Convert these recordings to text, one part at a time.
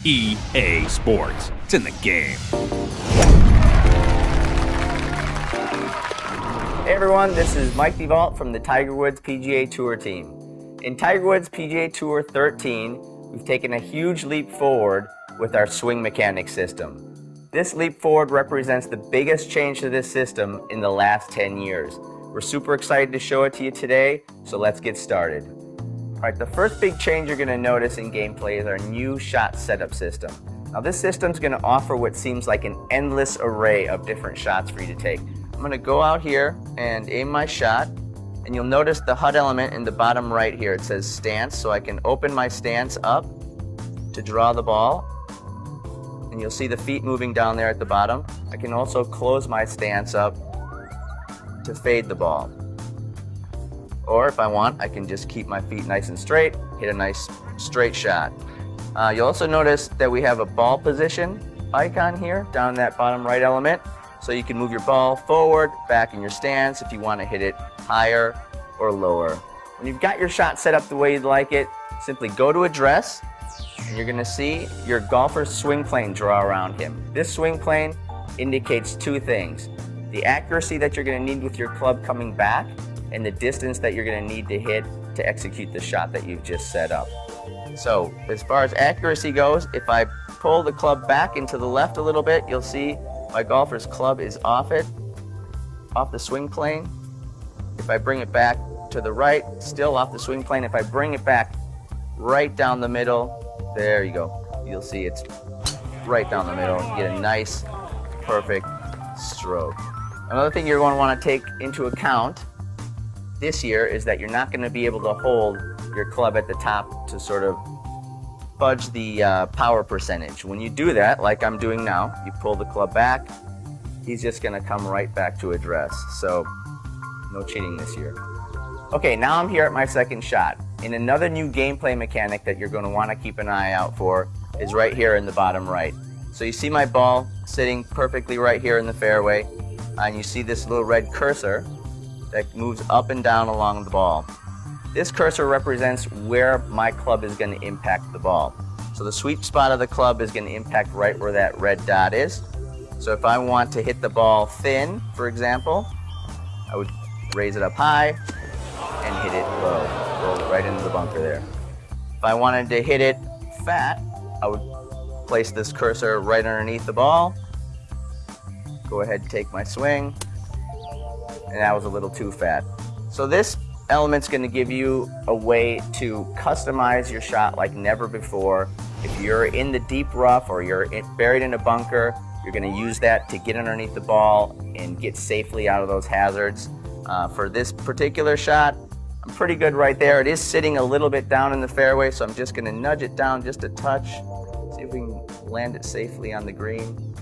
EA Sports. It's in the game. Hey everyone, this is Mike DeVault from the Tiger Woods PGA Tour team. In Tiger Woods PGA Tour 13, we've taken a huge leap forward with our swing mechanics system. This leap forward represents the biggest change to this system in the last 10 years. We're super excited to show it to you today, so let's get started. Alright, the first big change you're going to notice in gameplay is our new shot setup system. Now this system's going to offer what seems like an endless array of different shots for you to take. I'm going to go out here and aim my shot, and you'll notice the HUD element in the bottom right here. It says stance, so I can open my stance up to draw the ball, and you'll see the feet moving down there at the bottom. I can also close my stance up to fade the ball. Or if I want, I can just keep my feet nice and straight, hit a nice straight shot. You'll also notice that we have a ball position icon here down in that bottom right element. So you can move your ball forward, back in your stance if you want to hit it higher or lower. When you've got your shot set up the way you'd like it, simply go to address, and you're going to see your golfer's swing plane draw around him. This swing plane indicates two things: the accuracy that you're going to need with your club coming back, and the distance that you're going to need to hit to execute the shot that you've just set up. So as far as accuracy goes, if I pull the club back into the left a little bit, you'll see my golfer's club is off the swing plane. If I bring it back to the right, still off the swing plane. If I bring it back right down the middle, there you go. You'll see it's right down the middle. You get a nice, perfect stroke. Another thing you're going to want to take into account this year is that you're not going to be able to hold your club at the top to sort of fudge the power percentage. When you do that, like I'm doing now, you pull the club back, he's just going to come right back to address. So no cheating this year. Okay, now I'm here at my second shot. And another new gameplay mechanic that you're going to want to keep an eye out for is right here in the bottom right. So you see my ball sitting perfectly right here in the fairway, and you see this little red cursor that moves up and down along the ball. This cursor represents where my club is going to impact the ball. So the sweet spot of the club is going to impact right where that red dot is. So if I want to hit the ball thin, for example, I would raise it up high and hit it low, roll it right into the bunker there. If I wanted to hit it fat, I would place this cursor right underneath the ball, go ahead and take my swing, and that was a little too fat. So this element's going to give you a way to customize your shot like never before. If you're in the deep rough or you're buried in a bunker, you're going to use that to get underneath the ball and get safely out of those hazards. For this particular shot, I'm pretty good right there. It is sitting a little bit down in the fairway, so I'm just going to nudge it down just a touch, see if we can land it safely on the green.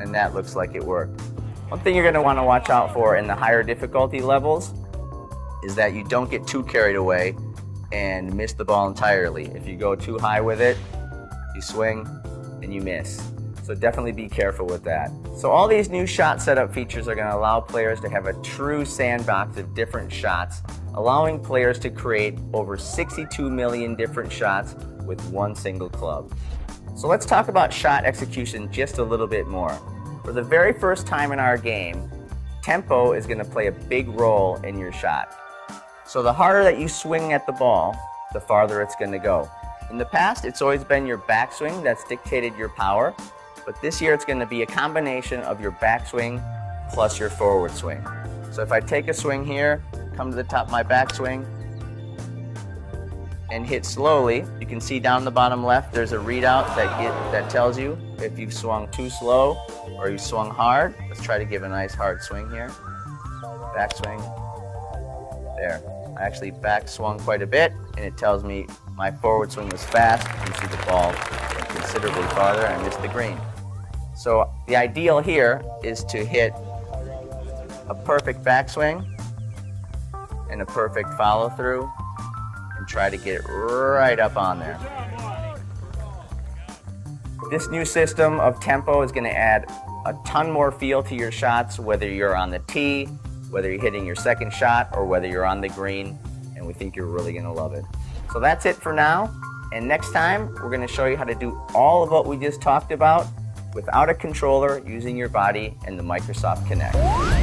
And that looks like it worked. One thing you're going to want to watch out for in the higher difficulty levels is that you don't get too carried away and miss the ball entirely. If you go too high with it, you swing and you miss. So definitely be careful with that. So all these new shot setup features are going to allow players to have a true sandbox of different shots, allowing players to create over 62 million different shots with one single club. So let's talk about shot execution just a little bit more. For the very first time in our game, tempo is going to play a big role in your shot. So the harder that you swing at the ball, the farther it's going to go. In the past, it's always been your backswing that's dictated your power, but this year it's going to be a combination of your backswing plus your forward swing. So if I take a swing here, come to the top of my backswing, and hit slowly, you can see down the bottom left there's a readout that tells you if you've swung too slow or you swung hard. Let's try to give a nice hard swing here. Backswing. There. I actually back swung quite a bit, and it tells me my forward swing was fast. You can see the ball went considerably farther and I missed the green. So the ideal here is to hit a perfect backswing and a perfect follow through, and try to get it right up on there. This new system of tempo is going to add a ton more feel to your shots, whether you're on the tee, whether you're hitting your second shot, or whether you're on the green, and we think you're really going to love it. So that's it for now. And next time, we're going to show you how to do all of what we just talked about without a controller, using your body and the Microsoft Kinect.